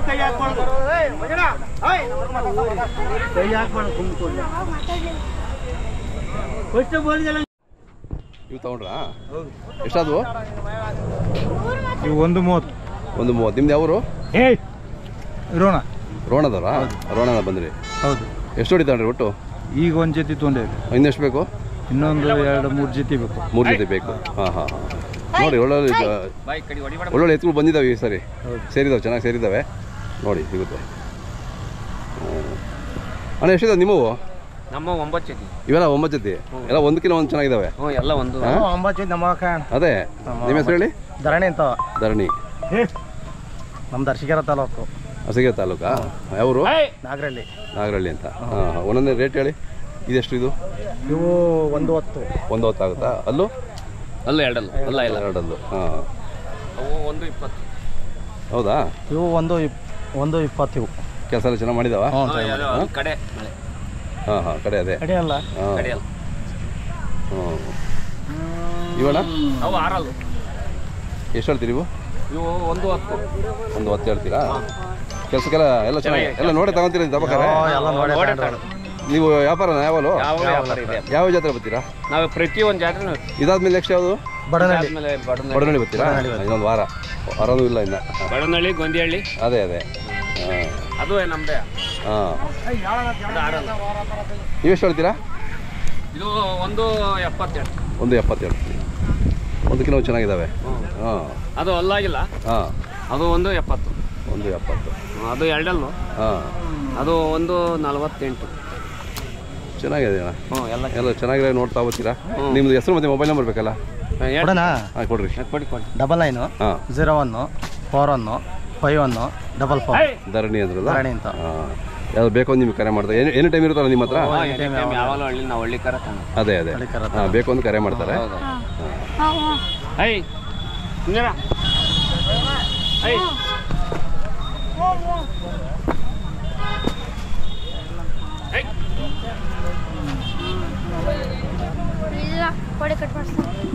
ಕೈ ಹಾಕ್ಬಾರ್ದು ಇವು ತಗೊಂಡ್ರಾ? ಎಷ್ಟಾದವು? ಇವು 130. 130. ನಿಮ್ದು ಯಾವರು? ರೋಣ. ರೋಣದವರ? ರೋಣದ ಬಂದ್ರಿ? ಹೌದು. ಎಷ್ಟು ಹೊಡಿತಾನ್ರಿ ಒಟ್ಟು? ಈಗ ಒಂದು ಜೊತೆ ತೊಗೊಂಡೇವಿ. ಇನ್ನೆಷ್ಟು ಬೇಕು? ಇನ್ನೊಂದು 2-3 ಜೊತೆ ಬೇಕು. 3 ಜೊತೆ ಬೇಕು. ಹಾಂ ಹಾಂ ಹಾಂ. ನೋಡಿ ಒಳ್ಳೊಳ್ಳೆ ಒಳ್ಳೊಳ್ಳೆ ಎತ್ತುಗಳು ಬಂದಿದ್ದಾವೆ ಈ ಸರಿ. ಸೇರಿದಾವೆ, ಚೆನ್ನಾಗಿ ಸೇರಿದ್ದಾವೆ. ನೋಡಿ ಸಿಗುತ್ತೆ. ಅಣ್ಣ ಎಷ್ಟಿದಾವೆ ನಿಮ್ಮವು? ನಮ್ಮ 9 ಜೊತೆ. ಇವೆಲ್ಲ 9 ಜೊತೆ ಎಲ್ಲ ಒಂದಕ್ಕಿಂತ ಒಂದು ಚೆನ್ನಾಗಿದ್ದಾವೆ. ಎಲ್ಲ ಒಂದು 9 ಜೊತೆ ನಮ್ಮ ಅದೇ ನಿಮ್ಮ ಹೆಸರು ಹೇಳಿ? ಧರಣಿ ಅಂತ. ಧರಣಿ. ನಮ್ದು ಅರಸೀಕೆರೆ ತಾಲೂಕು. ಅರಸೀಕೆರೆ ತಾಲೂಕಾ? ಯಾವರು? ನಾಗರಳ್ಳಿ. ನಾಗರಳ್ಳಿ ಅಂತ. ಹಾಂ ಒಂದೊಂದೇ ರೇಟ್ ಹೇಳಿ. ಇದೆಷ್ಟು ಇದು? ಇವು 110. 110 ಆಗುತ್ತಾ? ಅಲ್ಲೂ ಅಲ್ಲ ಎರಡಲ್ಲ. ಅಲ್ಲ ಇಲ್ಲ ಎರಡಲ್ಲು. ಹಾಂ ಅವು 120. ಹೌದಾ? ಇವು 120 ಇವು. ಕೆಲಸ ಎಲ್ಲ ಚೆನ್ನಾಗಿ ಮಾಡಿದಾವ? ಕಡೆ ಹಾಂ ಹಾಂ ಕಡೆ ಅದೇ ಕಡೆ ಅಲ್ಲ. ಹಾಂ ಕಡೆ ಅಲ್ಲ. ಹ್ಞೂ ಇವಣ್ಣ ಅವು 6 ಅಲ್ಲ. ಎಷ್ಟು ಹೇಳ್ತೀರಿ ಇವು? ಇವು 110. 110 ಹೇಳ್ತೀರಾ? ಕೆಲಸಕ್ಕೆಲ್ಲ ಎಲ್ಲ ಚೆನ್ನಾಗಿ ಎಲ್ಲ ನೋಡಿ ತಗೊಂತೀರಿ ದಬ್ಬಕಾರೆ? ನೀವು ವ್ಯಾಪಾರನ ಯಾವಲು? ಯಾವ ಜಾತ್ರೆ ಬರ್ತೀರಾ? ನಾವು ಪ್ರತಿ ಒಂದು ಜಾತ್ರೆ. ಇದಾದ್ಮೇಲೆ ನೆಕ್ಸ್ಟ್ ಯಾವುದು? ಬಡನಳ್ಳಿ ಬರ್ತೀರಾ? ಇನ್ನೊಂದು ವಾರನೂ ಇಲ್ಲ ಇನ್ನು. ಬಡನಳ್ಳಿ, ಗೊಂದಿಹಳ್ಳಿ. ಅದೇ ಅದೇ. ಹಾಂ ಅದು ನಮ್ಮದೇ. ಹಾಂ ನೀವೆಷ್ಟು ಹೇಳ್ತೀರಾ? ಇದು 170. 170 ಹೇಳ್ತೀವಿ. 1 ಕಿಲೋ ಚೆನ್ನಾಗಿದ್ದಾವೆ. ಹಾಂ ಅದು ಅಲ್ಲಾಗಿಲ್ಲ. ಹಾಂ ಅದು 170. 170. ಅದು ಎರಡಲ್ಲು. ಹಾಂ ಅದು 148. ಚೆನ್ನಾಗಿದೆ ಅಣ್ಣ. ಎಲ್ಲ ಚೆನ್ನಾಗಿದೆ. ನೋಡ್ತಾ ಹೋಗ್ತೀರಾ? ನಿಮ್ದು ಹೆಸರು ಮತ್ತು ಮೊಬೈಲ್ ನಂಬರ್ ಬೇಕಲ್ಲ? ಹಾಂ ಕೊಡ್ರಿ. ಕೊಡಿ 99 ಹಾಂ 01 41 51 44. ಧರಣಿ ಅಂದ್ರಲ್ಲ? ಧರಣಿ ಅಂತ. ಹಾಂ ಯಾವ್ದು ಬೇಕೋ ನಿಮ್ಗೆ ಕರೆ ಮಾಡ್ತಾರೆ? ಎನಿ ಟೈಮ್ ಇರುತ್ತಲ್ಲ ನಿಮ್ಮ ಹತ್ರ? ಯಾವಾಗಲೂ ಹಳ್ಳಿ ನಾವು ಹಳ್ಳಿ ಕರ. ಅದೇ ಅದೇ. ಹಾಂ ಬೇಕು ಅಂತ ಕರೆ ಮಾಡ್ತಾರೆ. ಐ ಐ ಇಲ್ಲ ಕೊಡೆ ಕಟ್ ಮಾಡ್ತೀನಿ.